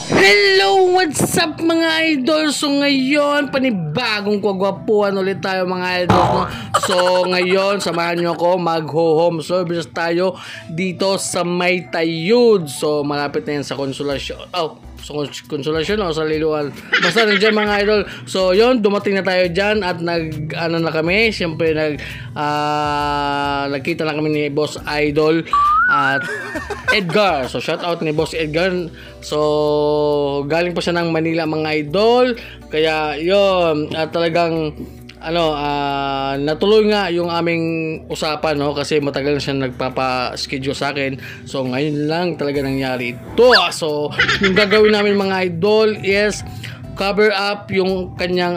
Hello! What's up mga idol? So ngayon, panibagong kagwapuan ulit tayo mga idol, no? So ngayon, samahan nyo ako, mag-home service tayo dito sa May Tayud. So malapit na yan sa Konsolasyon. Sa Konsolasyon o sa Liluan. Basta nandiyan mga idol. So yun, dumating na tayo dyan at nag-ano na kami. Siyempre nagkita na kami ni Boss Idol at Edgar. So shout out ni Boss Edgar. So galing pa siya ng Manila mga idol. Kaya yun, talagang natuloy nga yung aming usapan, no, kasi matagal na siya nagpapa-schedule sa akin. So ngayon lang talaga nangyari ito. So yung gagawin namin mga idol is cover up yung kanyang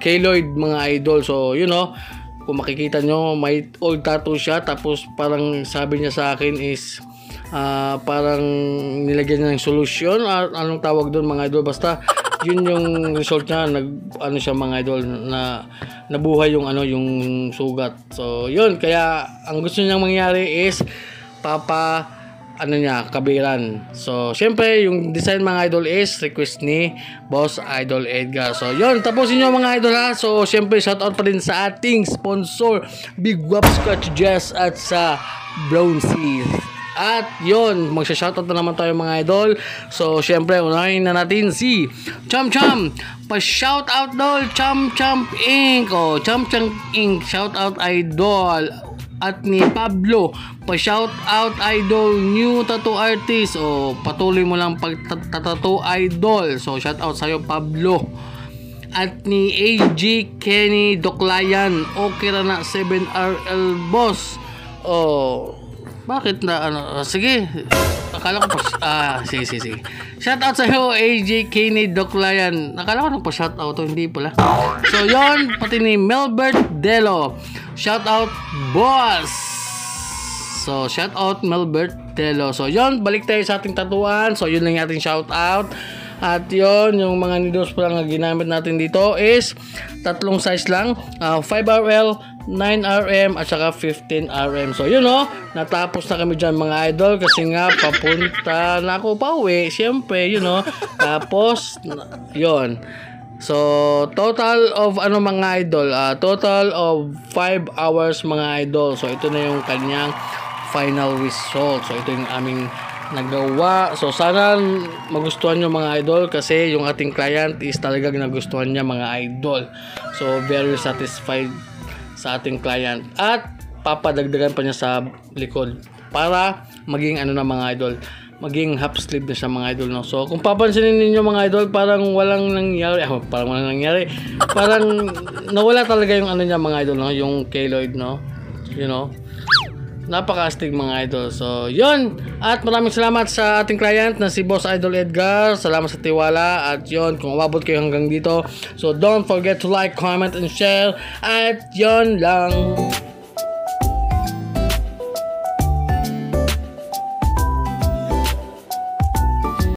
keloid mga idol. So you know, kung makikita nyo, may old tattoo siya. Tapos parang sabi niya sa akin is parang nilagyan niya ng solusyon. Anong tawag doon mga idol? Basta yun yung result niya. Siya mga idol, na nabuhay yung yung sugat. So yun, kaya ang gusto niyang mangyari is kabiran. So syempre yung design mga idol is request ni Boss Idol Edgar. So yun, tapusin nyo mga idol ha. So syempre shoutout pa rin sa ating sponsor Big Wap Scotch Jazz at sa Brown Seas. At yun, magsha-shoutout na naman tayo mga idol. So syempre unahin na natin si Cham Cham. Pa-shoutout dol, Cham Cham Inc. Cham Cham Inc. Shoutout idol. At ni Pablo, pa-shoutout idol, new tattoo artist. Patuloy mo lang pag-tattoo idol. So shoutout sa'yo Pablo. At ni AG Kenny Doclayan, okay na 7RL boss. Bakit na sige, akala ko sige. Shoutout sa iyo AJ Kenny Doclayan. Akala ko na po shoutout, hindi pala. So yon, pati ni Melbert Delo. Shoutout boss. So shoutout Melbert Delo. So yon, balik tayo sa ating tatuan. So yun lang yung ating shoutout. At yon, yung mga needles pa lang na ginamit natin dito is tatlong size lang, 5RL, 9RM at saka 15RM. So yun natapos na kami dyan mga idol, kasi nga papunta na ako pauwi syempre, tapos yun. So total of mga idol, total of 5 hours mga idol. So ito na yung kanyang final result. So ito yung aming nagawa. So sana magustuhan nyo mga idol, kasi yung ating client is talagang nagustuhan niya mga idol. So very satisfied sa ating client, at papadagdagan pa niya sa likod para maging na mga idol, maging half sleeve na siya mga idol, no? So kung papansinin niyo mga idol, parang walang nangyari, parang nawala talaga yung niya mga idol, no? Yung keloid, no? Napaka-astig mga idol. So yun, at maraming salamat sa ating client na si Boss Idol Edgar. Salamat sa tiwala. At yun, kung umabot kayo hanggang dito, so don't forget to like, comment, and share. At yun lang.